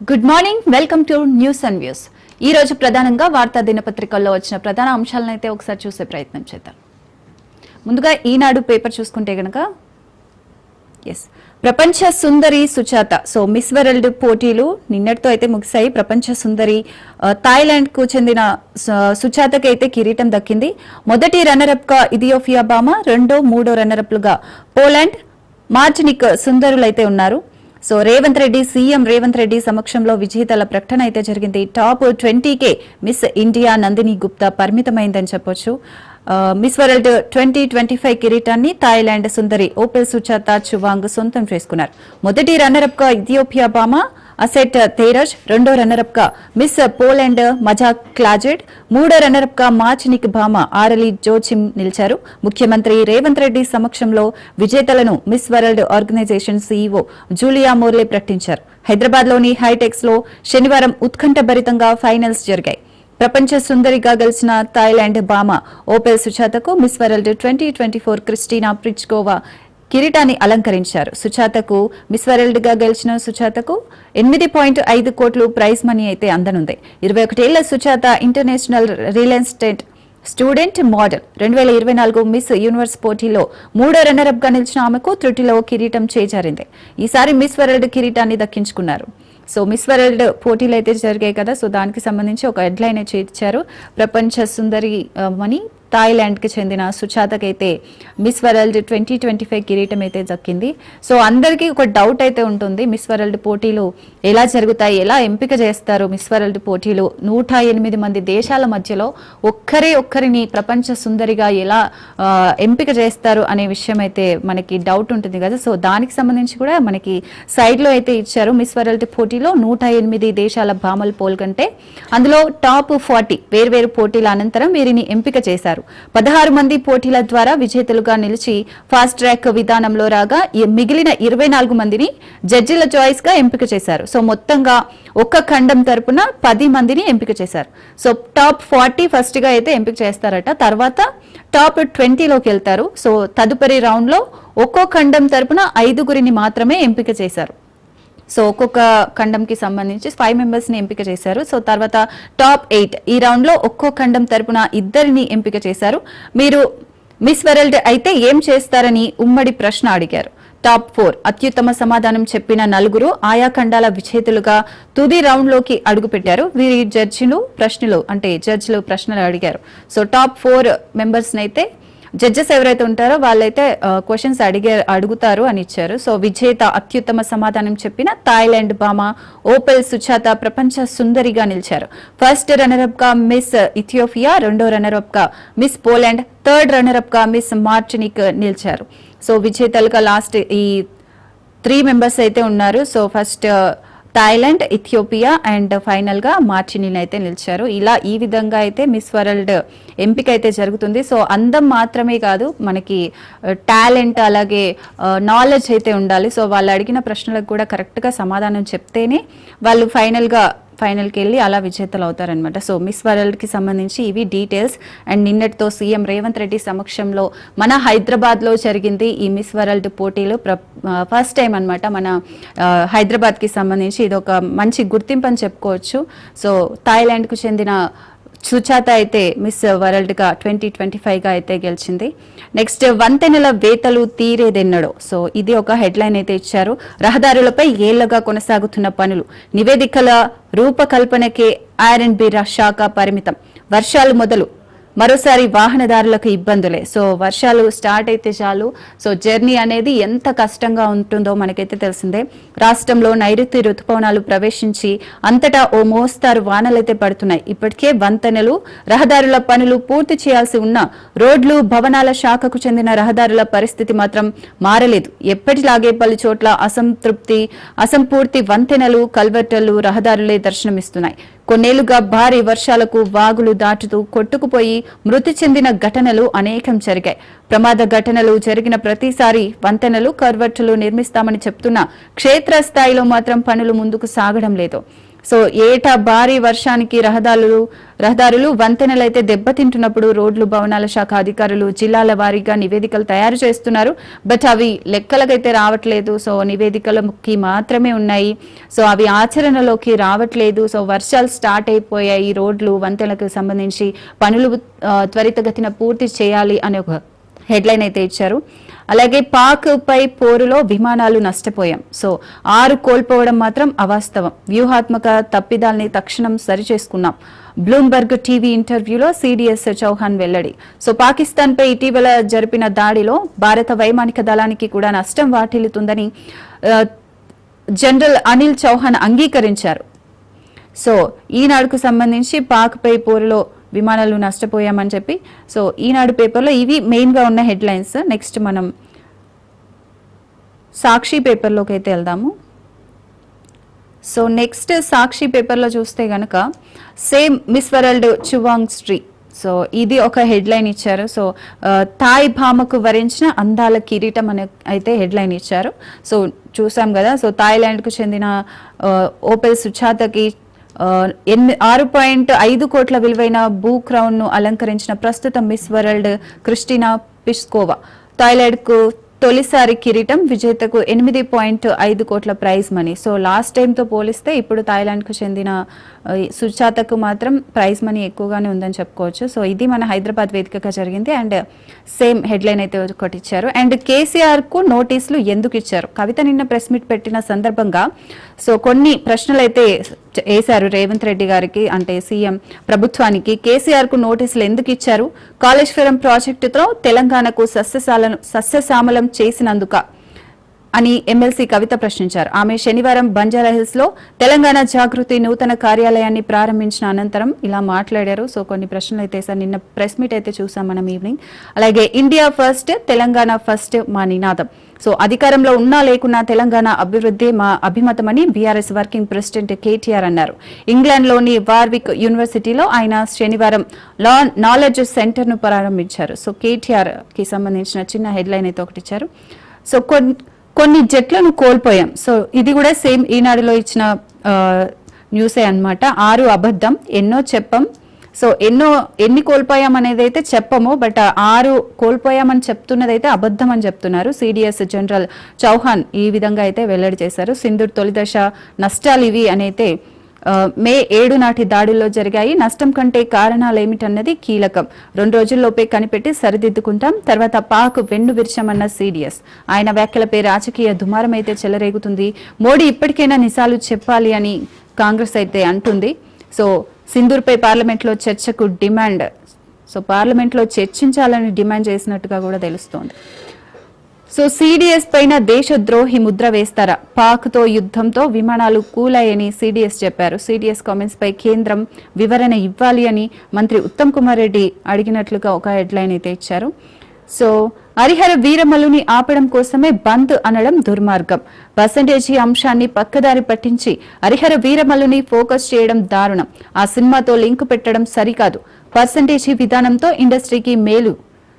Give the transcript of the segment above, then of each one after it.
Good morning, welcome to news and views. ఈ రోజు ప్రధానంగా వార్తా దినపత్రికల్లో వచ్చిన ప్రధాన అంశాలను అయితే ఒకసారి చూసే ప్రయత్నం చేద్దాం. ముందుగా ఈనాడు పేపర్ చూసుకుంటే గనక ప్రపంచ సుందరి సుచాత మిస్ వరల్డ్ పోటీలు నిన్నటితో అయితే ముగిశాయి. ప్రపంచ సుందరి థాయిలాండ్ కు చెందిన సుచాతకి అయితే కిరీటం దక్కింది. మొదటి రన్నరప్ గా ఇథియోపియా బామా, రెండో మూడో రన్నరప్ లుగా పోలాండ్ మార్టినిక్ సుందరులైతే ఉన్నారు. రేవంత్ రెడ్డి, సీఎం రేవంత్ రెడ్డి సమక్షంలో విజేతల ప్రకటన అయితే జరిగింది. టాప్ 20కే మిస్ ఇండియా నందిని గుప్తా పరిమితమైందని చెప్పొచ్చు. మిస్ వరల్డ్ 2025 కిరీటాన్ని థాయిలాండ్ సుందరి ఓపెల్ సుచాత చువాంగ్ సొంతం చేసుకున్నారు. మొదటి రన్నరప్ గా ఇథియోపియా బామా అసెట్ తేరజ్, రెండో రన్నరప్ గా మిస్ పోలాండ్ మజా క్లాజెడ్, మూడో రన్నరప్ గా మార్టినిక్ భామ ఆరలి జోచిమ్ నిలిచారు. ముఖ్యమంత్రి రేవంత్ రెడ్డి సమక్షంలో విజేతలను Miss World organization CEO Julia Morley ప్రకటించారు. హైదరాబాద్ లోని హైటెక్స్ లో శనివారం ఉత్కంఠభరితంగా ఫైనల్స్ జరిగాయి. ప్రపంచ సుందరిగా గెలిచిన థాయిలాండ్ భామ ఓపెల్ సుచాతకు మిస్ వరల్డ్ 2024 క్రిస్టినా ప్రిచ్కోవా కిరీటాన్ని అలంకరించారు. సుచాతకు మిస్ వరల్డ్ గా గెలిచిన సుచాతకు 8.5 కోట్లు ప్రైజ్ మనీ అయితే అందనుంది. 21 ఏళ్ల సుచాత international real estate student model. 2024 miss universe పోటీలో మూడో రన్నరప్ గా నిలిచిన ఆమెకు త్రుటిలో కిరీటం చేజారింది. ఈసారి మిస్ వరల్డ్ కిరీటాన్ని దక్కించుకున్నారు. మిస్ వరల్డ్ పోటీలు అయితే జరిగాయి కదా, దానికి సంబంధించి ఒక హెడ్లైన్ అయితే ఇచ్చారు. ప్రపంచ సుందరి అని థాయిలాండ్ కి చెందిన సుచాతకైతే మిస్ వరల్డ్ 2025 కిరీటం అయితే దక్కింది. అందరికీ ఒక డౌట్ అయితే ఉంటుంది, మిస్ వరల్డ్ పోటీలు ఎలా జరుగుతాయి, ఎలా ఎంపిక చేస్తారు? మిస్ వరల్డ్ పోటీలు 108 మంది దేశాల మధ్యలో ఒక్కరిని ప్రపంచ సుందరిగా ఎలా ఎంపిక చేస్తారు అనే విషయం అయితే మనకి డౌట్ ఉంటుంది కదా. దానికి సంబంధించి కూడా మనకి సైడ్ లో అయితే ఇచ్చారు. మిస్ వరల్డ్ పోటీలో 108 దేశాల భామలు పాల్గొంటే అందులో టాప్ 40 వేర్వేరు పోటీల అనంతరం వీరిని ఎంపిక చేశారు. 16 మంది పోటీల ద్వారా విజేతలుగా నిలిచి ఫాస్ట్ ట్రాక్ విధానంలో రాగా మిగిలిన 24 మందిని జడ్జిల చాయిస్ గా ఎంపిక చేశారు. మొత్తంగా ఒక్క ఖండం తరపున 10 మందిని ఎంపిక చేశారు. టాప్ 40 ఫస్ట్ గా అయితే ఎంపిక చేస్తారట, తర్వాత టాప్ 20లోకి వెళ్తారు. తదుపరి రౌండ్ లో ఒక్కో ఖండం తరపున 5గురిని మాత్రమే ఎంపిక చేశారు. ఒక్కొక్క ఖండంకి సంబంధించి 5 మెంబర్స్ ని ఎంపిక చేశారు. తర్వాత టాప్ 8 ఈ రౌండ్ లో ఒక్కో ఖండం తరపున 2 ఎంపిక చేశారు. మీరు మిస్ వరల్డ్ అయితే ఏం చేస్తారని ఉమ్మడి ప్రశ్న అడిగారు. టాప్ 4 అత్యుత్తమ సమాధానం చెప్పిన 4 ఆయా ఖండాల విజేతలుగా తుది రౌండ్ లోకి అడుగుపెట్టారు. వీరి జడ్జిలు ప్రశ్నలు అడిగారు. టాప్ 4 మెంబర్స్ నైతే జడ్జెస్ ఎవరైతే ఉంటారో వాళ్ళైతే క్వశ్చన్స్ అడుగుతారు అని ఇచ్చారు. విజేత అత్యుత్తమ సమాధానం చెప్పిన థాయిలాండ్ భామ ఓపెల్ సుచాత ప్రపంచ సుందరిగా నిలిచారు. ఫస్ట్ రన్నరప్ గా మిస్ ఇథియోపియా, రెండో రన్నరప్ గా మిస్ పోలాండ్, థర్డ్ రన్నరప్ గా మిస్ మార్టినిక్ నిలిచారు. విజేతలుగా లాస్ట్ ఈ 3 మెంబర్స్ అయితే ఉన్నారు. First Thailand, Ethiopia and final గా మార్టినిక్ అయితే నిలిచారు. ఈ విధంగా అయితే మిస్ వరల్డ్ ఎంపిక అయితే జరుగుతుంది. అందం మాత్రమే కాదు, మనకి టాలెంట్ అలాగే నాలెడ్జ్ అయితే ఉండాలి. వాళ్ళు అడిగిన ప్రశ్నలకు కూడా కరెక్ట్ గా సమాధానం చెప్తేనే వాళ్ళు ఫైనల్కి వెళ్ళి అలా విజేతలు అవుతారనమాట. మిస్ వరల్డ్ కి సంబంధించి ఇవి డీటెయిల్స్. అండ్ నిన్నటితో సీఎం రేవంత్ రెడ్డి సమక్షంలో మన హైదరాబాద్ లో జరిగింది ఈ మిస్ వరల్డ్ పోటీలు. ఫస్ట్ టైం అనమాట మన హైదరాబాద్ కి సంబంధించి. ఇది ఒక మంచి గుర్తింపు అని చెప్పుకోవచ్చు. థాయిలాండ్ కు చెందిన సుచాత అయితే మిస్ వరల్డ్ గా 2025 గా అయితే గెలిచింది. నెక్స్ట్ వంతెనల వేతలు తీరేదెన్నడో. ఇది ఒక హెడ్లైన్ అయితే ఇచ్చారు. రహదారులపై ఏళ్లుగా కొనసాగుతున్న పనులు, నివేదికల రూపకల్పనకే R&B శాఖ పరిమితం. వర్షాలు మొదలు, మరోసారి వాహనదారులకు ఇబ్బందులే. వర్షాలు స్టార్ట్ అయితే చాలు జర్నీ అనేది ఎంత కష్టంగా ఉంటుందో మనకైతే తెలిసిందే. రాష్ట్రంలో నైరుతి రుతుపవనాలు ప్రవేశించి అంతటా ఓ మోస్తారు వానలైతే పడుతున్నాయి. ఇప్పటికే వంతెనలు, రహదారుల పనులు పూర్తి చేయాల్సి ఉన్న రోడ్లు, భవనాల శాఖకు చెందిన రహదారుల పరిస్థితి మాత్రం మారలేదు. ఎప్పటిలాగే పలు చోట్ల అసంపూర్తి వంతెనలు, కల్వర్టర్లు, రహదారులే దర్శనమిస్తున్నాయి. కొన్నేళ్లుగా భారీ వర్షాలకు వాగులు దాటుతూ కొట్టుకుపోయి మృతి చెందిన ఘటనలు అనేకం జరిగాయి. ప్రమాద ఘటనలు జరిగిన ప్రతిసారి వంతెనలు, కర్వర్టులు నిర్మిస్తామని చెప్తున్నా క్షేత్రస్థాయిలో మాత్రం పనులు ముందుకు సాగడం లేదు. సో ఏటా భారీ వర్షానికి రహదారులు వంతెనలు అయితే దెబ్బతింటున్నప్పుడు రోడ్లు భవనాల శాఖ అధికారులు జిల్లాల వారీగా నివేదికలు తయారు చేస్తున్నారు. బట్ అవి లెక్కలకైతే రావట్లేదు. సో నివేదికలకి మాత్రమే ఉన్నాయి. సో అవి ఆచరణలోకి రావట్లేదు. సో వర్షాలు స్టార్ట్ అయిపోయాయి. రోడ్లు వంతెనలకు సంబంధించి పనులు త్వరితగతిన పూర్తి చేయాలి అనే ఒక హెడ్లైన్ అయితే ఇచ్చారు. అలాగే పాక్ పై పోరులో విమానాలు నష్టపోయాం. సో 6 కోల్పోవడం మాత్రం అవాస్తవం. వ్యూహాత్మక తప్పిదాల్ని తక్షణం సరిచేసుకున్నాం. బ్లూంబర్గ్ టీవీ ఇంటర్వ్యూలో సిడిఎస్ చౌహాన్ వెల్లడి. సో పాకిస్తాన్ పై ఇటీవల జరిపిన దాడిలో భారత వైమానిక దళానికి కూడా నష్టం వాటిల్లుతుందని జనరల్ అనిల్ చౌహాన్ అంగీకరించారు. సో ఈనాడుకు సంబంధించి పాక్ పై పోరులో విమానాలు నష్టపోయామని చెప్పి సో ఈనాడు పేపర్లో ఇవి మెయిన్గా ఉన్న హెడ్లైన్స్. నెక్స్ట్ మనం సాక్షి పేపర్లోకి అయితే వెళ్దాము. సో నెక్స్ట్ సాక్షి పేపర్లో చూస్తే గనక సేమ్ మిస్ వరల్డ్ చువాంగ్ స్ట్రీ. సో ఇది ఒక హెడ్లైన్ ఇచ్చారు. సో థాయ్ భామకు వరించిన అందాల కిరీటం అనే అయితే హెడ్లైన్ ఇచ్చారు. సో చూసాం కదా. సో థాయిలాండ్కు చెందిన ఓపెల్ సుచాతకి 6.5 కోట్ల విలువైన భూ క్రౌన్ ను అలంకరించిన ప్రస్తుత మిస్ వరల్డ్ క్రిస్టినా పిస్కోవా థాయిలాండ్కు తొలిసారి కిరీటం. విజేతకు 8.5 కోట్ల ప్రైజ్ మనీ. సో లాస్ట్ టైంతో పోలిస్తే ఇప్పుడు థాయిలాండ్కు చెందిన సుచాతకు మాత్రం ప్రైజ్ మనీ ఎక్కువగానే ఉందని చెప్పుకోవచ్చు. సో ఇది మన హైదరాబాద్ వేదికగా జరిగింది. అండ్ సేమ్ హెడ్లైన్ అయితే ఒకటి ఇచ్చారు. అండ్ కేసీఆర్కు నోటీసులు ఎందుకు ఇచ్చారు? కవిత నిన్న ప్రెస్ మీట్ పెట్టిన సందర్భంగా సో కొన్ని ప్రశ్నలు అయితే వేశారు రేవంత్ రెడ్డి గారికి, అంటే సీఎం ప్రభుత్వానికి. కేసీఆర్కు నోటీసులు ఎందుకు ఇచ్చారు? కాళేశ్వరం ప్రాజెక్టుతో తెలంగాణకు సస్యశ్యామలం చేసినందుక అని ఎమ్మెల్సీ కవిత ప్రశ్నించారు. ఆమె శనివారం బంజారాహిల్స్ లో తెలంగాణ జాగృతి నూతన కార్యాలయాన్ని ప్రారంభించిన అనంతరం ఇలా మాట్లాడారు. సో కొన్ని ప్రశ్నలు అయితే సార్ నిన్న ప్రెస్ మీట్ అయితే చూసాం మనం ఈవినింగ్. అలాగే ఇండియా ఫస్ట్, తెలంగాణ ఫస్ట్ మా నినాదం. సో అధికారంలో ఉన్నా లేకున్నా తెలంగాణ అభివృద్ధి మా అభిమతమని బీఆర్ఎస్ వర్కింగ్ ప్రెసిడెంట్ కేటీఆర్ అన్నారు. ఇంగ్లాండ్లోని వార్విక్ యూనివర్సిటీలో ఆయన శనివారం నాలెడ్జ్ సెంటర్ ను ప్రారంభించారు. సో కేటీఆర్ కి సంబంధించిన చిన్న హెడ్లైన్ అయితే ఒకటి ఇచ్చారు. సో కొన్ని జట్లను కోల్పోయాం. సో ఇది కూడా సేమ్ ఈనాడులో ఇచ్చిన న్యూసే అన్నమాట. 6 అబద్ధం, ఎన్నో చెప్పం. సో ఎన్ని కోల్పోయాం అనేది అయితే చెప్పము, బట్ 6 కోల్పోయామని చెప్తున్నదైతే అబద్ధం అని చెప్తున్నారు. సిడిఎస్ జనరల్ చౌహాన్ ఈ విధంగా అయితే వెల్లడి చేశారు. సింధూర్ తొలిదశ నష్టాలు ఇవి అనైతే మే 7 నాటి దాడుల్లో జరిగాయి. నష్టం కంటే కారణాలేమిటన్నది కీలకం. 2 రోజుల్లోపే కనిపెట్టి సరిదిద్దుకుంటాం. తర్వాత పాక్ వెన్ను విరిచామన్న సిడిఎస్. ఆయన వ్యాఖ్యలపై రాజకీయ దుమారం అయితే చెలరేగుతుంది. మోడీ ఇప్పటికైనా నిజాలు చెప్పాలి అని కాంగ్రెస్ అయితే అంటుంది. సో సింధూర్పై పార్లమెంట్లో చర్చకు డిమాండ్. సో పార్లమెంట్లో చర్చించాలని డిమాండ్ చేసినట్టుగా కూడా తెలుస్తోంది. సో సిడిఎస్ పైన దేశద్రోహి ముద్ర వేస్తారా? పాక్ తో యుద్ధంతో విమానాలు కూలాయని సిడిఎస్ చెప్పారు. సిడిఎస్ కామెంట్స్ పై కేంద్రం వివరణ ఇవ్వాలి అని మంత్రి ఉత్తమ్ కుమార్ రెడ్డి అడిగినట్లుగా ఒక హెడ్లైన్ అయితే ఇచ్చారు. సో హరిహర వీరమల్లుని ఆపడం కోసమే బంద్ అనడం దుర్మార్గం. పర్సంటేజీ అంశాన్ని పక్కదారి పట్టించి హరిహర వీరమల్లుని ఫోకస్ చేయడం దారుణం. ఆ సినిమాతో లింక్ పెట్టడం సరికాదు. పర్సంటేజీ విధానంతో ఇండస్ట్రీకి మేలు.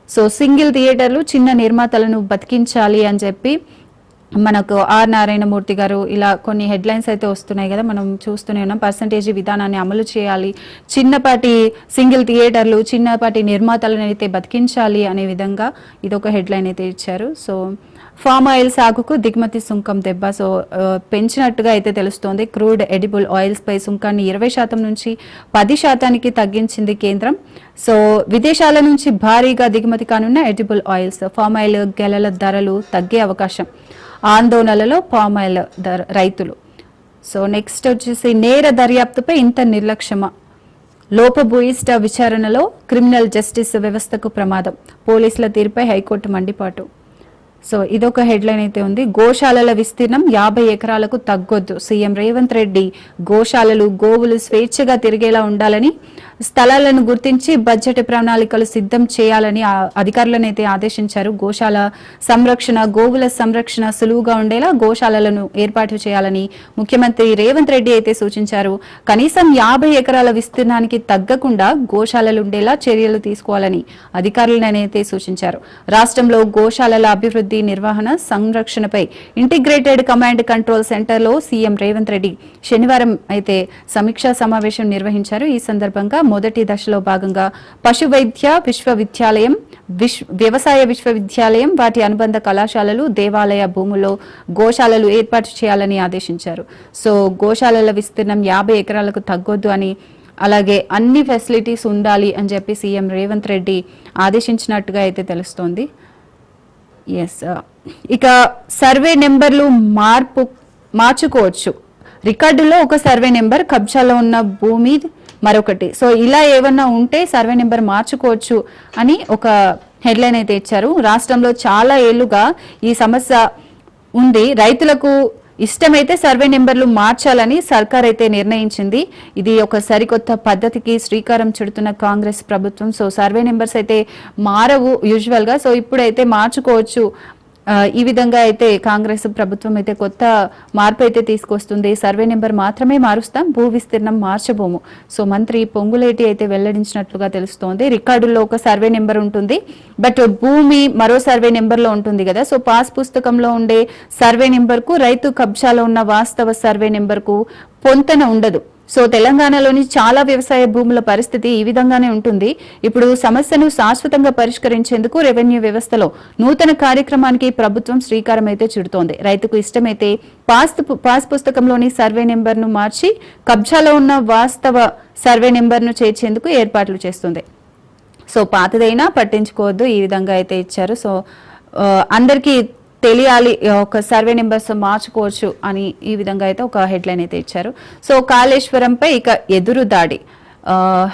సో సింగిల్ థియేటర్లు చిన్న నిర్మాతలను బతికించాలి అని చెప్పి మనకు ఆర్ నారాయణమూర్తి గారు ఇలా కొన్ని హెడ్లైన్స్ అయితే వస్తున్నాయి కదా, మనం చూస్తూనే ఉన్నాం. పర్సంటేజీ విధానాన్ని అమలు చేయాలి, చిన్నపాటి సింగిల్ థియేటర్లు చిన్నపాటి నిర్మాతలను అయితే బతికించాలి అనే విధంగా ఇదొక హెడ్లైన్ అయితే ఇచ్చారు. సో ఫామ్ ఆయిల్ సాగుకు దిగుమతి సుంకం దెబ్బ. సో పెంచినట్టుగా అయితే తెలుస్తోంది. క్రూడ్ ఎడిబుల్ ఆయిల్స్ పై సుంకాన్ని 20% నుంచి 10% తగ్గించింది కేంద్రం. సో విదేశాల నుంచి భారీగా దిగుమతి కానున్న ఎడిబుల్ ఆయిల్స్, ఫామ్ ఆయిల్ గెలల ధరలు తగ్గే అవకాశం. ఆందోళనలలో పామ్ ఆయిల్ రైతులు. సో నెక్స్ట్ వచ్చేసి నేర దర్యాప్తుపై ఇంత నిర్లక్ష్యమా? లోపభూయిష్ట విచారణలో క్రిమినల్ జస్టిస్ వ్యవస్థకు ప్రమాదం. పోలీసుల తీరుపై హైకోర్టు మండిపాటు. సో ఇదొక హెడ్లైన్ అయితే ఉంది. గోశాలల విస్తీర్ణం 50 ఎకరాలకు తగ్గొద్దు. సీఎం రేవంత్ రెడ్డి గోశాలలు గోవులు స్వేచ్ఛగా తిరిగేలా ఉండాలని, స్థలాలను గుర్తించి బడ్జెట్ ప్రణాళికలు సిద్ధం చేయాలని అధికారులను అయితే ఆదేశించారు. గోశాల సంరక్షణ, గోవుల సంరక్షణ సులువుగా ఉండేలా గోశాలలను ఏర్పాటు చేయాలని ముఖ్యమంత్రి రేవంత్ రెడ్డి అయితే సూచించారు. కనీసం 50 ఎకరాల విస్తీర్ణానికి తగ్గకుండా గోశాలలు ఉండేలా చర్యలు తీసుకోవాలని అధికారులను అయితే సూచించారు. రాష్ట్రంలో గోశాలల అభివృద్ధి పరిస్థితి నిర్వహణ సంరక్షణపై ఇంటిగ్రేటెడ్ కమాండ్ కంట్రోల్ సెంటర్లో సీఎం రేవంత్ రెడ్డి శనివారం అయితే సమీక్షా సమావేశం నిర్వహించారు. ఈ సందర్భంగా మొదటి దశలో భాగంగా పశు వైద్య విశ్వవిద్యాలయం, వ్యవసాయ విశ్వవిద్యాలయం, వాటి అనుబంధ కళాశాలలు, దేవాలయ భూముల్లో గోశాలలు ఏర్పాటు చేయాలని ఆదేశించారు. సో గోశాలల విస్తీర్ణం 50 ఎకరాలకు తగ్గొద్దు అని, అలాగే అన్ని ఫెసిలిటీస్ ఉండాలి అని చెప్పి సీఎం రేవంత్ రెడ్డి ఆదేశించినట్టుగా అయితే తెలుస్తోంది. ఎస్, ఇక సర్వే నెంబర్లు మార్చుకోవచ్చు. రికార్డులో ఒక సర్వే నెంబర్, కబ్జాలో ఉన్న భూమి మరొకటి. సో ఇలా ఏమన్నా ఉంటే సర్వే నెంబర్ మార్చుకోవచ్చు అని ఒక హెడ్లైన్ అయితే ఇచ్చారు. రాష్ట్రంలో చాలా ఏళ్లుగా ఈ సమస్య ఉంది. రైతులకు ఇష్టమైతే సర్వే నెంబర్లు మార్చాలని సర్కార్ అయితే నిర్ణయించింది. ఇది ఒక సరికొత్త పద్ధతికి శ్రీకారం చుడుతున్న కాంగ్రెస్ ప్రభుత్వం. సో సర్వే నెంబర్స్ అయితే మారవు యూజువల్ గా, సో ఇప్పుడైతే మార్చుకోవచ్చు. ఈ విధంగా అయితే కాంగ్రెస్ ప్రభుత్వం అయితే కొత్త మార్పు అయితే తీసుకొస్తుంది. సర్వే నెంబర్ మాత్రమే మారుస్తాం, భూ విస్తీర్ణం మార్చబోము. సో మంత్రి పొంగులేటి అయితే వెల్లడించినట్లుగా తెలుస్తోంది. రికార్డుల్లో ఒక సర్వే నెంబర్ ఉంటుంది, బట్ భూమి మరో సర్వే నెంబర్లో ఉంటుంది కదా. సో పాస్ పుస్తకంలో ఉండే సర్వే నెంబర్కు, రైతు కబ్జాలో ఉన్న వాస్తవ సర్వే నెంబర్కు పొంతన ఉండదు. సో తెలంగాణలోని చాలా వ్యవసాయ భూముల పరిస్థితి ఈ విధంగానే ఉంటుంది. ఇప్పుడు సమస్యను శాశ్వతంగా పరిష్కరించేందుకు రెవెన్యూ వ్యవస్థలో నూతన కార్యక్రమానికి ప్రభుత్వం శ్రీకారం అయితే చుడుతోంది. రైతుకు ఇష్టమైతే పాస్ పుస్తకంలోని సర్వే నెంబర్ను మార్చి కబ్జాలో ఉన్న వాస్తవ సర్వే నెంబర్ను చేర్చేందుకు ఏర్పాట్లు చేస్తుంది. సో పాతదైనా పట్టించుకోవద్దు, ఈ విధంగా అయితే ఇచ్చారు. సో అందరికీ తెలియాలి, ఒక సర్వే నెంబర్స్ మార్చుకోవచ్చు అని ఈ విధంగా అయితే ఒక హెడ్లైన్ అయితే ఇచ్చారు. సో కాళేశ్వరంపై ఇక ఎదురు దాడి,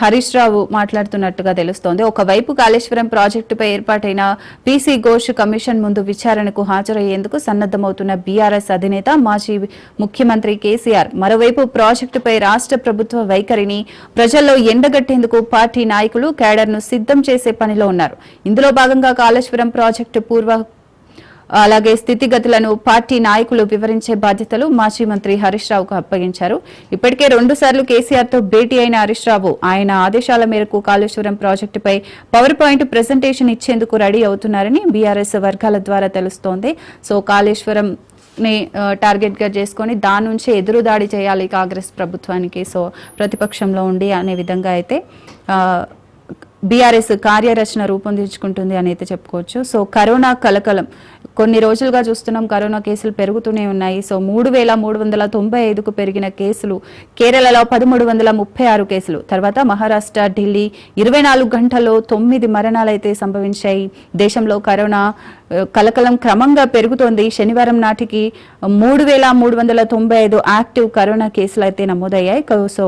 హరీష్ రావు మాట్లాడుతున్నట్టుగా తెలుస్తోంది. ఒకవైపు కాళేశ్వరం ప్రాజెక్టుపై ఏర్పాటైన పీసీ ఘోష్ కమిషన్ ముందు విచారణకు హాజరయ్యేందుకు సన్నద్దమవుతున్న బీఆర్ఎస్ అధినేత మాజీ ముఖ్యమంత్రి కేసీఆర్, మరోవైపు ప్రాజెక్టుపై రాష్ట్ర ప్రభుత్వ వైఖరిని ప్రజల్లో ఎండగట్టేందుకు పార్టీ నాయకులు కేడర్ను సిద్ధం చేసే పనిలో ఉన్నారు. ఇందులో భాగంగా కాళేశ్వరం ప్రాజెక్టు అలాగే స్థితిగతులను పార్టీ నాయకులు వివరించే బాధ్యతలు మాజీ మంత్రి హరీష్ రావుకు అప్పగించారు. ఇప్పటికే 2 సార్లు కేసీఆర్ తో భేటీ అయిన హరీష్ రావు ఆయన ఆదేశాల మేరకు కాళేశ్వరం ప్రాజెక్టుపై పవర్ పాయింట్ ప్రెజెంటేషన్ ఇచ్చేందుకు రెడీ అవుతున్నారని బీఆర్ఎస్ వర్గాల ద్వారా తెలుస్తోంది. సో కాళేశ్వరం ని టార్గెట్ గా చేసుకొని దాని నుంచి ఎదురుదాడి చేయాలి కాంగ్రెస్ ప్రభుత్వానికి, సో ప్రతిపక్షంలో ఉండి అనే విధంగా అయితే బీఆర్ఎస్ కార్యరచన రూపొందించుకుంటుంది అని అయితే చెప్పుకోవచ్చు. సో కరోనా కలకలం, కొన్ని రోజులుగా చూస్తున్నాం కరోనా కేసులు పెరుగుతూనే ఉన్నాయి. సో 3,395కు పెరిగిన కేసులు, కేరళలో 1,336 కేసులు, తర్వాత మహారాష్ట్ర, ఢిల్లీ 24 గంటల్లో 9 మరణాలు అయితే సంభవించాయి. దేశంలో కరోనా కలకలం క్రమంగా పెరుగుతోంది. శనివారం నాటికి 3,395 యాక్టివ్ కరోనా కేసులు అయితే నమోదయ్యాయి. సో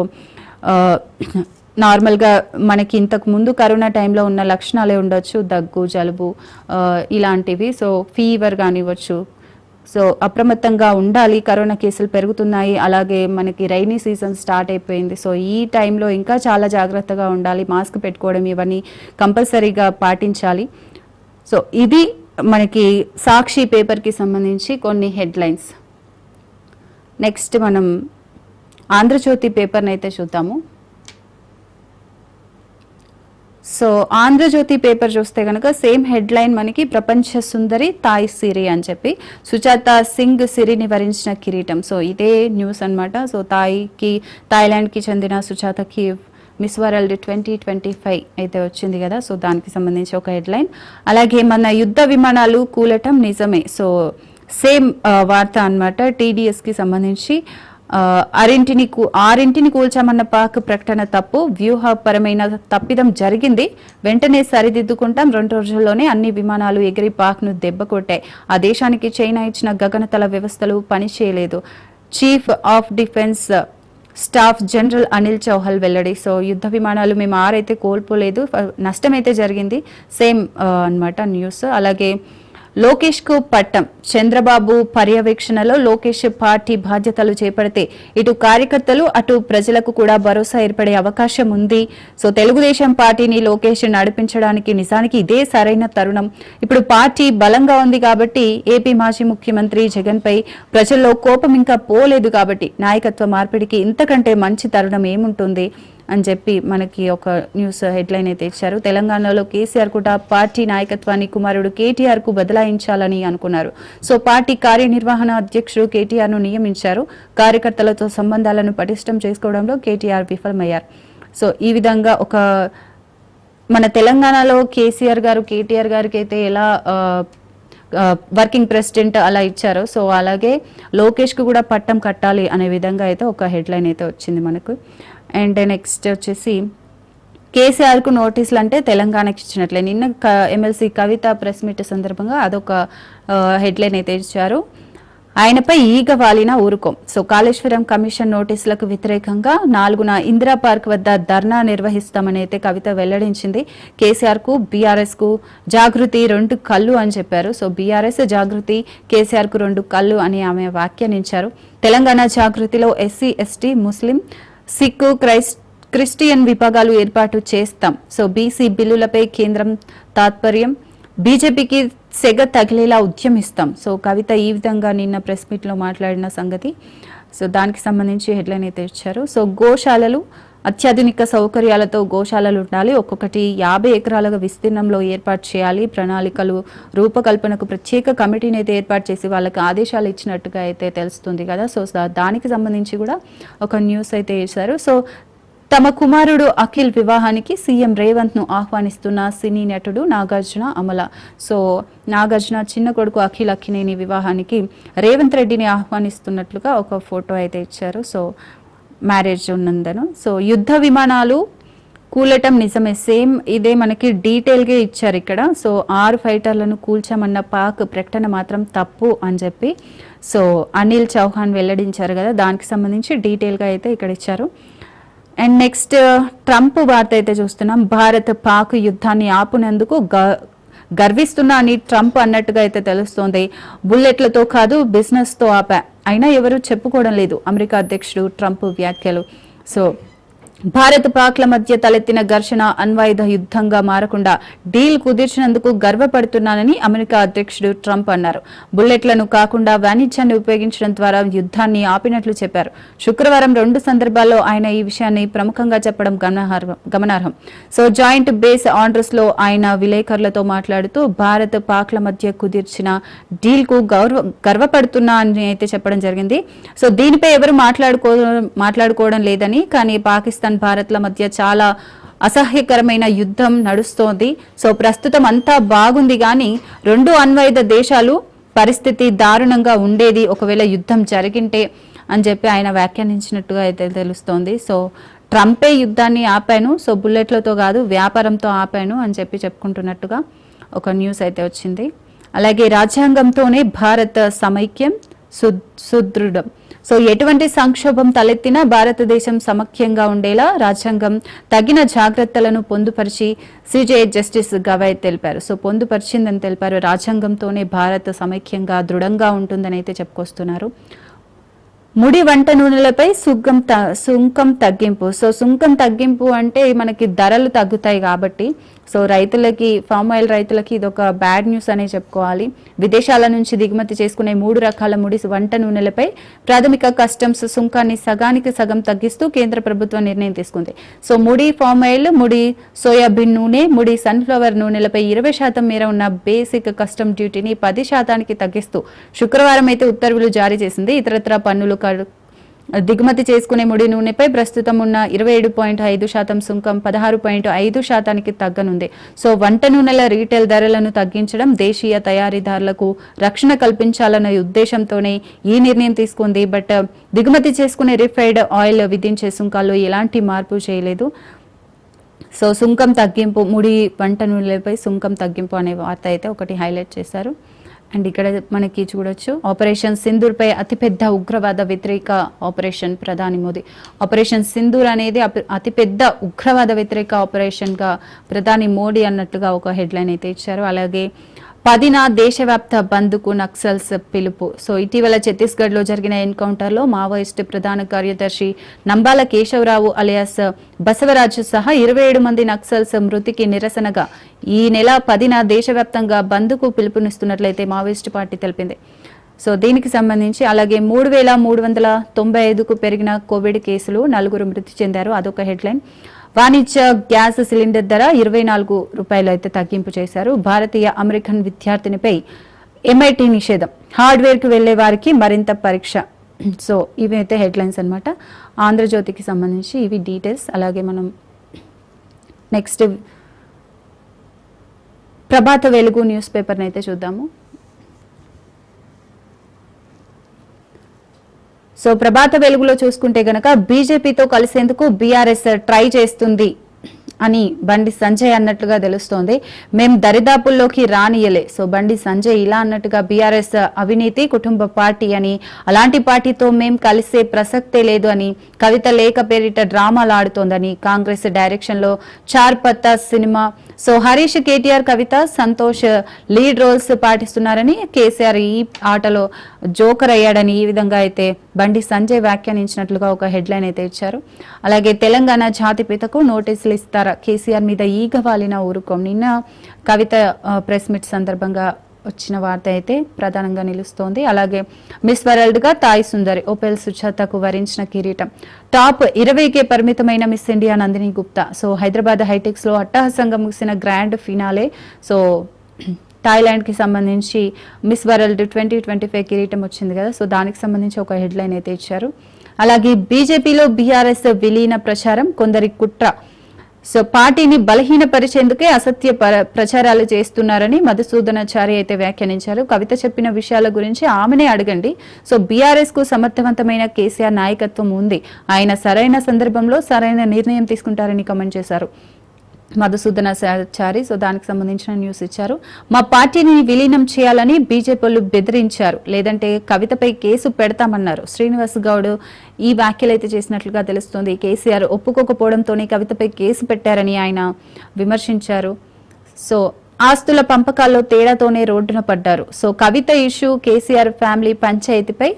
నార్మల్గా మనకి ఇంతకు ముందు కరోనా టైంలో ఉన్న లక్షణాలే ఉండొచ్చు, దగ్గు, జలుబు ఇలాంటివి. So fever కానివ్వచ్చు. సో అప్రమత్తంగా ఉండాలి, కరోనా కేసులు పెరుగుతున్నాయి. అలాగే మనకి రైనీ సీజన్ స్టార్ట్ అయిపోయింది. సో ఈ టైంలో ఇంకా చాలా జాగ్రత్తగా ఉండాలి, మాస్క్ పెట్టుకోవడం ఇవన్నీ కంపల్సరీగా పాటించాలి. సో ఇది మనకి సాక్షి పేపర్కి సంబంధించి కొన్ని హెడ్లైన్స్. నెక్స్ట్ మనం ఆంధ్రజ్యోతి పేపర్ని అయితే చూద్దాము. సో ఆంధ్రజ్యోతి పేపర్ చూస్తే కనుక సేమ్ హెడ్లైన్ మనకి ప్రపంచ సుందరి తాయ్ సిరి అని చెప్పి సుజాత సింగ్ సిరిని వరించిన కిరీటం. సో ఇదే న్యూస్ అనమాట. సో థాయిలాండ్కి చెందిన సుజాతకి మిస్ వరల్డ్ 2025 అయితే వచ్చింది కదా. సో దానికి సంబంధించి ఒక హెడ్లైన్. అలాగే మన యుద్ధ విమానాలు కూలటం నిజమే. సో సేమ్ వార్త అనమాట. TDSకి సంబంధించి ఆరింటిని కూల్చామన్న పాక్ ప్రకటన తప్పు, వ్యూహపరమైన తప్పిదం జరిగింది, వెంటనే సరిదిద్దుకుంటాం, 2 రోజుల్లోనే అన్ని విమానాలు ఎగిరి పాక్ను దెబ్బకొట్టాయి. ఆ దేశానికి చైనా ఇచ్చిన గగనతల వ్యవస్థలు పనిచేయలేదు. Chief of defence staff general Anil Chauhan వెల్లడి. సో యుద్ధ విమానాలు మేము 6 అయితే కోల్పోలేదు, నష్టమైతే జరిగింది. సేమ్ అన్నమాట న్యూస్. అలాగే లోకేష్ కు పట్టం, చంద్రబాబు పర్యవేక్షణలో లోకేష్ పార్టీ బాధ్యతలు చేపడితే ఇటు కార్యకర్తలు అటు ప్రజలకు కూడా భరోసా ఏర్పడే అవకాశం ఉంది. సో తెలుగుదేశం పార్టీని లోకేష్ నడిపించడానికి నిజానికి ఇదే సరైన తరుణం. ఇప్పుడు పార్టీ బలంగా ఉంది కాబట్టి, ఏపీ మాజీ ముఖ్యమంత్రి జగన్ పై ప్రజల్లో కోపం ఇంకా పోలేదు కాబట్టి నాయకత్వ మార్పిడికి ఇంతకంటే మంచి తరుణం ఏముంటుంది. అని చెప్పి మనకి ఒక న్యూస్ హెడ్లైన్ అయితే ఇచ్చారు. తెలంగాణలో కేసీఆర్ కూడా పార్టీ నాయకత్వాన్ని కుమారుడు కేటీఆర్ కు బదలాయించాలని అనుకున్నారు. సో పార్టీ కార్యనిర్వహణ అధ్యక్షుడు కేటీఆర్ ను నియమించారు. కార్యకర్తలతో సంబంధాలను పటిష్టం చేసుకోవడంలో కేటీఆర్ విఫలమయ్యారు. సో ఈ విధంగా ఒక మన తెలంగాణలో కేసీఆర్ గారు కేటీఆర్ గారికి అయితే ఎలా వర్కింగ్ ప్రెసిడెంట్ అలా ఇచ్చారు. సో అలాగే లోకేష్ కు కూడా పట్టం కట్టాలి అనే విధంగా అయితే ఒక హెడ్లైన్ అయితే వచ్చింది మనకు. అండ్ నెక్స్ట్ వచ్చేసి కేసీఆర్ కు నోటీసులు అంటే తెలంగాణకి ఇచ్చినట్లే. నిన్న ఎమ్మెల్సీ కవిత ప్రెస్ మీట్ సందర్భంగా అదొక హెడ్లైన్ అయితే ఇచ్చారు. ఆయనపై ఈగ వాలిన ఊరుకోం. సో కాళేశ్వరం కమిషన్ నోటీసులకు వ్యతిరేకంగా 4న ఇందిరా పార్క్ వద్ద ధర్నా నిర్వహిస్తామని అయితే కవిత వెల్లడించింది. కేసీఆర్ కు బీఆర్ఎస్ కు జాగృతి 2 కళ్ళు అని చెప్పారు. సో బీఆర్ఎస్ జాగృతి, కేసీఆర్ కు 2 కళ్ళు అని ఆమె వ్యాఖ్యానించారు. తెలంగాణ జాగృతిలో ఎస్సీ, ఎస్టీ, ముస్లిం, సిక్కు, క్రిస్టియన్ విభాగాలు ఏర్పాటు చేస్తాం. సో బీసీ బిల్లులపై కేంద్రం తాత్పర్యం, బీజేపీకి సెగ తగిలేలా ఉద్యమిస్తాం. సో కవిత ఈ విధంగా నిన్న ప్రెస్ మీట్ లో మాట్లాడిన సంగతి. సో దానికి సంబంధించి హెడ్లైన్ అయితే ఇచ్చారు. సో గోశాలలు అత్యాధునిక సౌకర్యాలతో గోశాలలు ఉండాలి. ఒక్కొక్కటి 50 ఎకరాల విస్తీర్ణంలో ఏర్పాటు చేయాలి. ప్రణాళికలు రూపకల్పనకు ప్రత్యేక కమిటీని అయితే ఏర్పాటు చేసి వాళ్ళకి ఆదేశాలు ఇచ్చినట్టుగా అయితే తెలుస్తుంది కదా. సో దానికి సంబంధించి కూడా ఒక న్యూస్ అయితే వేశారు. సో తమ కుమారుడు అఖిల్ వివాహానికి సీఎం రేవంత్ ను ఆహ్వానిస్తున్న సినీ నటుడు నాగార్జున అమల. సో నాగార్జున చిన్న కొడుకు అఖిల్ అక్కినేని వివాహానికి రేవంత్ రెడ్డిని ఆహ్వానిస్తున్నట్లుగా ఒక ఫోటో అయితే ఇచ్చారు. సో మ్యారేజ్ ఉన్నందున. సో యుద్ధ విమానాలు కూలటం నిజమే, సేమ్ ఇదే మనకి డీటెయిల్గా ఇచ్చారు ఇక్కడ. సో 6 ఫైటర్లను కూల్చామన్న పాక్ ప్రకటన మాత్రం తప్పు అని చెప్పి సో అనిల్ చౌహాన్ వెల్లడించారు కదా. దానికి సంబంధించి డీటెయిల్గా అయితే ఇక్కడ ఇచ్చారు. అండ్ నెక్స్ట్ ట్రంప్ వార్త అయితే చూస్తున్నాం. భారత్ పాక్ యుద్ధాన్ని ఆపునందుకు గర్విస్తున్నా అని ట్రంప్ అన్నట్టుగా అయితే తెలుస్తోంది. బుల్లెట్లతో కాదు బిజినెస్తో ఆపా, అయినా ఎవరు చెప్పుకోవడం లేదు అమెరికా అధ్యక్షుడు ట్రంప్ వ్యాఖ్యలు. సో భారత్ పాక్ల మధ్య తలెత్తిన ఘర్షణ అణ్వాయుధ యుద్ధంగా మారకుండా డీల్ కుదిర్చినందుకు గర్వపడుతున్నానని అమెరికా అధ్యక్షుడు ట్రంప్ అన్నారు. బుల్లెట్లను కాకుండా వాణిజ్యాన్ని ఉపయోగించడం ద్వారా యుద్ధాన్ని ఆపినట్లు చెప్పారు. శుక్రవారం 2 సందర్భాల్లో ఆయన ఈ విషయాన్ని ప్రముఖంగా చెప్పడం గమనార్హం. సో జాయింట్ బేస్ ఆర్డర్స్ లో ఆయన విలేకరులతో మాట్లాడుతూ భారత్ పాక్ల మధ్య కుదిర్చిన డీల్ కు గర్వపడుతున్నా అని అయితే చెప్పడం జరిగింది. సో దీనిపై ఎవరు మాట్లాడుకోవడం లేదని, కానీ పాకిస్తాన్ భారత్ల మధ్య చాలా అసహ్యకరమైన యుద్ధం నడుస్తోంది. సో ప్రస్తుతం అంతా బాగుంది, కానీ 2 అణ్వాయుధ దేశాలు పరిస్థితి దారుణంగా ఉండేది ఒకవేళ యుద్ధం జరిగింటే అని చెప్పి ఆయన వ్యాఖ్యానించినట్టుగా అయితే తెలుస్తోంది. సో ట్రంపే యుద్ధాన్ని ఆపాను, సో బుల్లెట్లతో కాదు వ్యాపారంతో ఆపాను అని చెప్పి చెప్పుకుంటున్నట్టుగా ఒక న్యూస్ అయితే వచ్చింది. అలాగే రాజ్యాంగంతోనే భారత సమైక్యం సుదృఢం. సో ఎటువంటి సంక్షోభం తలెత్తినా భారతదేశం సమైక్యంగా ఉండేలా రాజ్యాంగం తగిన జాగ్రత్తలను పొందుపరిచి సిజేఐ జస్టిస్ గవాయ్ తెలిపారు. సో పొందుపరిచిందని తెలిపారు. రాజ్యాంగంతోనే భారత సమైక్యంగా దృఢంగా ఉంటుందని అయితే చెప్పుకొస్తున్నారు. ముడి వంట నూనెలపై సుంకం తగ్గింపు. సో సుంకం తగ్గింపు అంటే మనకి ధరలు తగ్గుతాయి కాబట్టి సో రైతులకి, ఫామ్ ఆయిల్ రైతులకి ఇదొక బ్యాడ్ న్యూస్ అనే చెప్పుకోవాలి. విదేశాల నుంచి దిగుమతి చేసుకునే 3 రకాల ముడి వంట నూనెలపై ప్రాథమిక కస్టమ్స్ సుంకాన్ని సగానికి సగం తగ్గిస్తూ కేంద్ర ప్రభుత్వం నిర్ణయం తీసుకుంది. సో ముడి ఫామ్ ఆయిల్, ముడి సోయాబీన్ నూనె, ముడి సన్ఫ్లవర్ నూనెలపై 20% మేర ఉన్న బేసిక్ కస్టమ్ డ్యూటీని 10% తగ్గిస్తూ శుక్రవారం అయితే ఉత్తర్వులు జారీ చేసింది. ఇతరత్ర పన్నులు దిగుమతి చేసుకునే ముడి నూనెపై ప్రస్తుతం ఉన్న 27.5% సుంకం 16.5% తగ్గనుంది. సో వంట నూనెల రీటైల్ ధరలను తగ్గించడం, దేశీయ తయారీదారులకు రక్షణ కల్పించాలన్న ఉద్దేశంతోనే ఈ నిర్ణయం తీసుకుంది. బట్ దిగుమతి చేసుకునే రిఫైన్డ్ ఆయిల్ విధించే సుంకాల్లో ఎలాంటి మార్పు చేయలేదు. సో సుంకం తగ్గింపు, ముడి వంట నూనెలపై సుంకం తగ్గింపు అనే వార్త అయితే ఒకటి హైలైట్ చేశారు. అండ్ ఇక్కడ మనకి చూడొచ్చు, ఆపరేషన్ సింధూర్ పై అతిపెద్ద ఉగ్రవాద వ్యతిరేక ఆపరేషన్ ప్రధాని మోదీ. ఆపరేషన్ సింధూర్ అనేది అతిపెద్ద ఉగ్రవాద వ్యతిరేక ఆపరేషన్ గా ప్రధాని మోడీ అన్నట్లుగా ఒక హెడ్లైన్ అయితే ఇచ్చారు. అలాగే 10న దేశవ్యాప్త బంద్కు నక్సల్స్ పిలుపు. సో ఇటీవల ఛత్తీస్గఢ్ లో జరిగిన ఎన్కౌంటర్ లో మావోయిస్ట్ ప్రధాన కార్యదర్శి నంబాల కేశవరావు అలియాస్ బసవరాజు సహా 27 మంది నక్సల్స్ మృతికి నిరసనగా ఈ నెల 10న దేశవ్యాప్తంగా బంద్కు పిలుపునిస్తున్నట్లయితే మావోయిస్ట్ పార్టీ తెలిపింది. సో దీనికి సంబంధించి అలాగే 3,395కు పెరిగిన కోవిడ్ కేసులు, 4 మృతి చెందారు, అదొక హెడ్లైన్. వాణిజ్య గ్యాస్ సిలిండర్ ధర 24 రూపాయలు అయితే తగ్గింపు చేశారు. భారతీయ అమెరికన్ విద్యార్థినిపై ఎంఐటి నిషేధం, హార్డ్వేర్కి వెళ్లే వారికి మరింత పరీక్ష. సో ఇవి అయితే హెడ్లైన్స్ అనమాట. ఆంధ్రజ్యోతికి సంబంధించి ఇవి డీటెయిల్స్. అలాగే మనం నెక్స్ట్ ప్రభాత వెలుగు న్యూస్ పేపర్ని అయితే చూద్దాము. సో ప్రభాత వెలుగులో చూసుకుంటే గనక బీజేపీతో కలిసేందుకు బీఆర్ఎస్ ట్రై చేస్తుంది అని బండి సంజయ్ అన్నట్లుగా తెలుస్తోంది. మేం దరిదాపుల్లోకి రానియలే. సో బండి సంజయ్ ఇలా అన్నట్టుగా బీఆర్ఎస్ అవినీతి కుటుంబ పార్టీ అని, అలాంటి పార్టీతో మేం కలిసే ప్రసక్తే లేదు అని, కవిత లేఖ పేరిట డ్రామాలు ఆడుతోందని, కాంగ్రెస్ డైరెక్షన్ లో చార్ పత్తా సినిమా, సో హరీష్, కేటీఆర్, కవిత, సంతోష్ లీడ్ రోల్స్ పాటిస్తున్నారని, కేసీఆర్ ఈ ఆటలో జోకర్ అయ్యాడని ఈ విధంగా అయితే బండి సంజయ్ వ్యాఖ్యానించినట్లుగా ఒక హెడ్లైన్ అయితే ఇచ్చారు. అలాగే తెలంగాణ జాతిపితకు నోటీసులు ఇస్తారా, కేసీఆర్ మీద ఈగ వాలిన ఊరుకోం. నిన్న కవిత ప్రెస్ మీట్ సందర్భంగా వచ్చిన వార్త అయితే ప్రధానంగా నిలుస్తోంది. అలాగే మిస్ వరల్డ్ గా తాయి సుందరి ఓపెల్ సుచాతకు వరించిన కిరీటం, టాప్ 20కే పరిమితమైన miss India Nandini Gupta. So Hyderabad HITEX లో అట్టహాసంగా ముగిసిన గ్రాండ్ ఫినాలే. సో థాయిలాండ్ కి సంబంధించి మిస్ వరల్డ్ 2025 కిరీటం వచ్చింది కదా, సో దానికి సంబంధించి ఒక హెడ్లైన్ అయితే ఇచ్చారు. అలాగే బీజేపీలో బీఆర్ఎస్ విలీన ప్రచారం, కొందరి కుట్ర. సో పార్టీని బలహీనపరిచేందుకే అసత్య ప్రచారాలు చేస్తున్నారని మధుసూదనాచారి అయితే వ్యాఖ్యానించారు. కవిత చెప్పిన విషయాల గురించి ఆమెనే అడగండి. సో బీఆర్ఎస్ కు సమర్థవంతమైన కేసీఆర్ నాయకత్వం ఉంది, ఆయన సరైన సందర్భంలో సరైన నిర్ణయం తీసుకుంటారని కామెంట్ చేశారు మధుసూదనాచారి. సో దానికి సంబంధించిన న్యూస్ ఇచ్చారు. మా పార్టీని విలీనం చేయాలని బీజేపీలు బెదిరించారు, లేదంటే కవితపై కేసు పెడతామన్నారు. శ్రీనివాస్ గౌడ్ ఈ వ్యాఖ్యలు అయితే చేసినట్లుగా తెలుస్తోంది. కేసీఆర్ ఒప్పుకోకపోవడంతోనే కవితపై కేసు పెట్టారని ఆయన విమర్శించారు. సో ఆస్తుల పంపకాల్లో తేడాతోనే రోడ్డున పడ్డారు. So Kavitha issue, KCR family పంచాయతీపై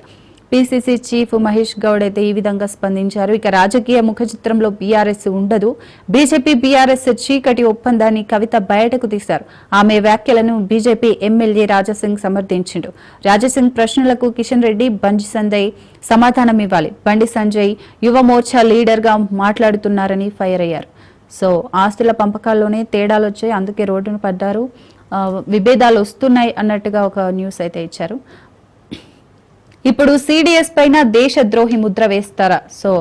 పిసిసి చీఫ్ మహేష్ గౌడ్ అయితే ఈ విధంగా స్పందించారు. ఇక రాజకీయ ముఖ చిత్రంలో బీఆర్ఎస్ ఉండదు, బీజేపీ బీఆర్ఎస్ చీకటి ఒప్పందాన్ని కవిత బయటకు తీశారు. ఆమె వ్యాఖ్యలను బీజేపీ ఎమ్మెల్యే రాజాసింగ్ సమర్థించిండు. రాజాసింగ్ ప్రశ్నలకు కిషన్ రెడ్డి, బండి సంజయ్ సమాధానం ఇవ్వాలి. బండి సంజయ్ యువ మోర్చా లీడర్ గా మాట్లాడుతున్నారని ఫైర్ అయ్యారు. సో ఆస్తుల పంపకాల్లోనే తేడాలు వచ్చాయి, అందుకే రోడ్డును పడ్డారు, విభేదాలు వస్తున్నాయి అన్నట్టుగా ఒక న్యూస్ అయితే ఇచ్చారు. ఇప్పుడు సిడిఎస్ పైన దేశద్రోహి ముద్ర వేస్తారా? సో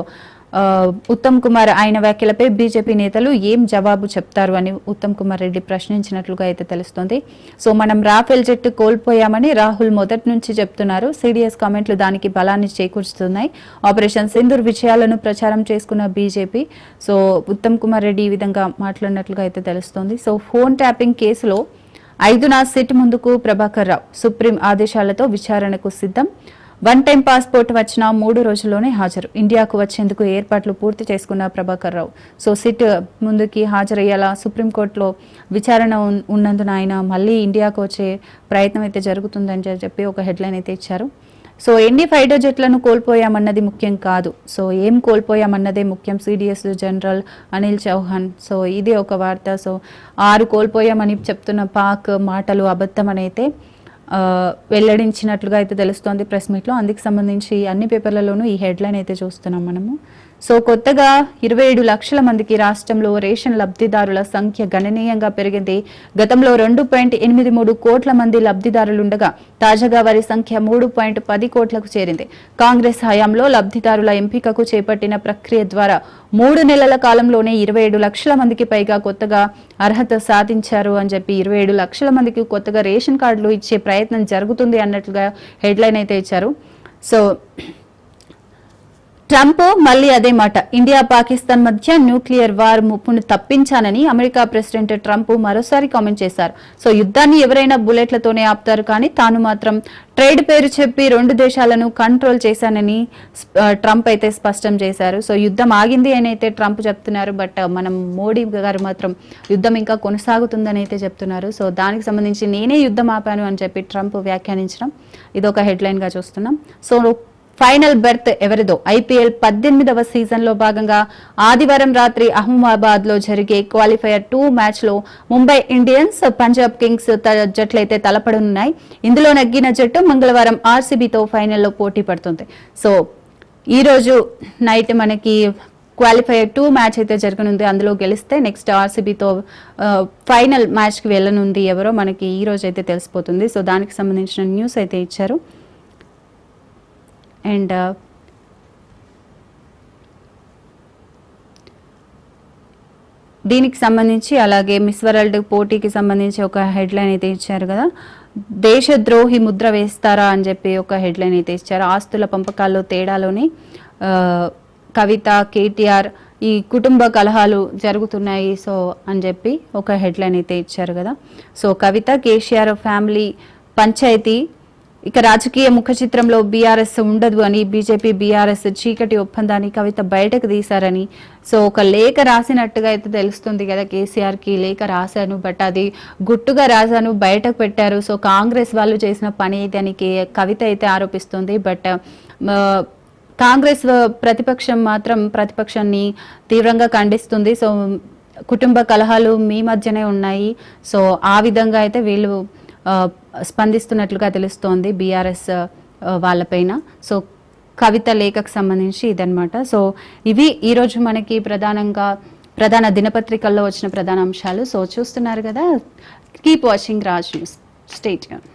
ఉత్తమ్ కుమార్ ఆయన వ్యాఖ్యలపై బీజేపీ నేతలు ఏం జవాబు చెప్తారు అని ఉత్తమ్ కుమార్ రెడ్డి ప్రశ్నించినట్లుగా అయితే తెలుస్తోంది. సో మనం రాఫెల్ జెట్ కోల్పోయామని రాహుల్ మొదటి నుంచి చెప్తున్నారు. సిడిఎస్ కామెంట్లు దానికి బలాన్ని చేకూరుస్తున్నాయి. ఆపరేషన్ సింధూర్ విజయాలను ప్రచారం చేసుకున్న బీజేపీ. సో ఉత్తమ్ కుమార్ రెడ్డి ఈ విధంగా మాట్లాడినట్లుగా అయితే తెలుస్తోంది. సో ఫోన్ ట్యాపింగ్ కేసులో 5న సిట్ ముందుకు ప్రభాకర్ రావు, సుప్రీం ఆదేశాలతో విచారణకు సిద్ధం. 1 టైం పాస్పోర్ట్ వచ్చిన 3 రోజుల్లోనే హాజరు. ఇండియాకు వచ్చేందుకు ఏర్పాట్లు పూర్తి చేసుకున్న ప్రభాకర్ రావు. సో సిట్ ముందుకి హాజరయ్యేలా సుప్రీంకోర్టులో విచారణ ఉన్నందున ఆయన మళ్ళీ ఇండియాకు వచ్చే ప్రయత్నం అయితే జరుగుతుందని చెప్పి ఒక హెడ్లైన్ అయితే ఇచ్చారు. సో ఎన్ని ఫైటర్ జెట్లను కోల్పోయామన్నది ముఖ్యం కాదు, సో ఏం కోల్పోయామన్నదే ముఖ్యం. CDS general Anil Chauhan. So ఇది ఒక వార్త. సో 6 కోల్పోయామని చెప్తున్న పాక్ మాటలు అబద్ధమని అయితే వెల్లడించినట్లుగా అయితే తెలుస్తోంది ప్రెస్ మీట్లో. అందుకు సంబంధించి అన్ని పేపర్లలోనూ ఈ హెడ్లైన్ అయితే చూస్తున్నాం మనము. సో కొత్తగా 27 లక్షల మందికి రాష్ట్రంలో రేషన్ లబ్ధిదారుల సంఖ్య గణనీయంగా పెరిగింది. గతంలో 2.83 కోట్ల మంది లబ్ధిదారులుండగా తాజాగా వారి సంఖ్య 3.10 కోట్లకు చేరింది. కాంగ్రెస్ హయాంలో లబ్ధిదారుల ఎంపికకు చేపట్టిన ప్రక్రియ ద్వారా 3 నెలల కాలంలోనే 27 లక్షల మందికి పైగా కొత్తగా అర్హత సాధించారు అని చెప్పి 27 లక్షల మందికి కొత్తగా రేషన్ కార్డులు ఇచ్చే ప్రయత్నం జరుగుతుంది అన్నట్లుగా హెడ్లైన్ అయితే ఇచ్చారు. సో ట్రంప్ మళ్ళీ అదే మాట, ఇండియా పాకిస్తాన్ మధ్య న్యూక్లియర్ వార్ ముప్పును తప్పించానని అమెరికా ప్రెసిడెంట్ ట్రంప్ మరోసారి కామెంట్ చేశారు. సో యుద్ధాన్ని ఎవరైనా బుల్లెట్లతోనే ఆపుతారు, కానీ తాను మాత్రం ట్రేడ్ పేరు చెప్పి 2 దేశాలను కంట్రోల్ చేశానని ట్రంప్ అయితే స్పష్టం చేశారు. సో యుద్ధం ఆగింది అని అయితే ట్రంప్ చెప్తున్నారు, బట్ మనం మోడీ గారు మాత్రం యుద్ధం ఇంకా కొనసాగుతుందని అయితే చెప్తున్నారు. సో దానికి సంబంధించి నేనే యుద్ధం ఆపాను అని చెప్పి ట్రంప్ వ్యాఖ్యానించడం ఇదొక హెడ్లైన్ గా చూస్తున్నాం. సో ఫైనల్ బెర్త్ ఎవరిదో ఐపీఎల్ 18వ సీజన్లో భాగంగా ఆదివారం రాత్రి అహ్మదాబాద్లో జరిగే క్వాలిఫైయర్ 2 మ్యాచ్లో ముంబై ఇండియన్స్ పంజాబ్ కింగ్స్ జట్లయితే తలపడనున్నాయి. ఇందులో నగ్గిన జట్టు మంగళవారం ఆర్సీబీతో ఫైనల్లో పోటీ పడుతుంది. సో ఈ రోజు నైట్ మనకి క్వాలిఫైయర్ 2 మ్యాచ్ అయితే జరగనుంది. అందులో గెలిస్తే నెక్స్ట్ ఆర్సీబీతో ఫైనల్ మ్యాచ్కి వెళ్ళనుంది ఎవరో మనకి ఈ రోజు అయితే తెలిసిపోతుంది. సో దానికి సంబంధించిన న్యూస్ అయితే ఇచ్చారు. అండ్ దీనికి సంబంధించి అలాగే మిస్ వరల్డ్ పోటీకి సంబంధించి ఒక హెడ్లైన్ అయితే ఇచ్చారు కదా, దేశద్రోహి ముద్ర వేస్తారా అని చెప్పి ఒక హెడ్లైన్ అయితే ఇచ్చారు. ఆస్తుల పంపకాల్లో తేడాలోని కవిత, కేటీఆర్ ఈ కుటుంబ కలహాలు జరుగుతున్నాయి సో అని చెప్పి ఒక హెడ్లైన్ అయితే ఇచ్చారు కదా. సో కవిత, కేసీఆర్ ఫ్యామిలీ పంచాయతీ, ఇక రాజకీయ ముఖ చిత్రంలో బీఆర్ఎస్ ఉండదు అని బీజేపీ బీఆర్ఎస్ చీకటి ఒప్పందాన్ని కవిత బయటకు తీశారని సో ఒక లేఖ రాసినట్టుగా అయితే తెలుస్తుంది కదా. కేసీఆర్కి లేఖ రాశాను, బట్ అది గుట్టుగా రాశాను, బయటకు పెట్టారు. సో కాంగ్రెస్ వాళ్ళు చేసిన పని అయితే అని కవిత అయితే ఆరోపిస్తుంది. బట్ కాంగ్రెస్ ప్రతిపక్షం మాత్రం ప్రతిపక్షాన్ని తీవ్రంగా ఖండిస్తుంది. సో కుటుంబ కలహాలు మీ మధ్యనే ఉన్నాయి, సో ఆ విధంగా అయితే వీళ్ళు స్పందిస్తున్నట్లుగా తెలుస్తోంది బీఆర్ఎస్ వాళ్ళపైన. సో కవిత లేఖకు సంబంధించి ఇదనమాట. సో ఇవి ఈరోజు మనకి ప్రధాన దినపత్రికల్లో వచ్చిన ప్రధాన అంశాలు. సో చూస్తున్నారు కదా, keep watching Raj news, stay tune.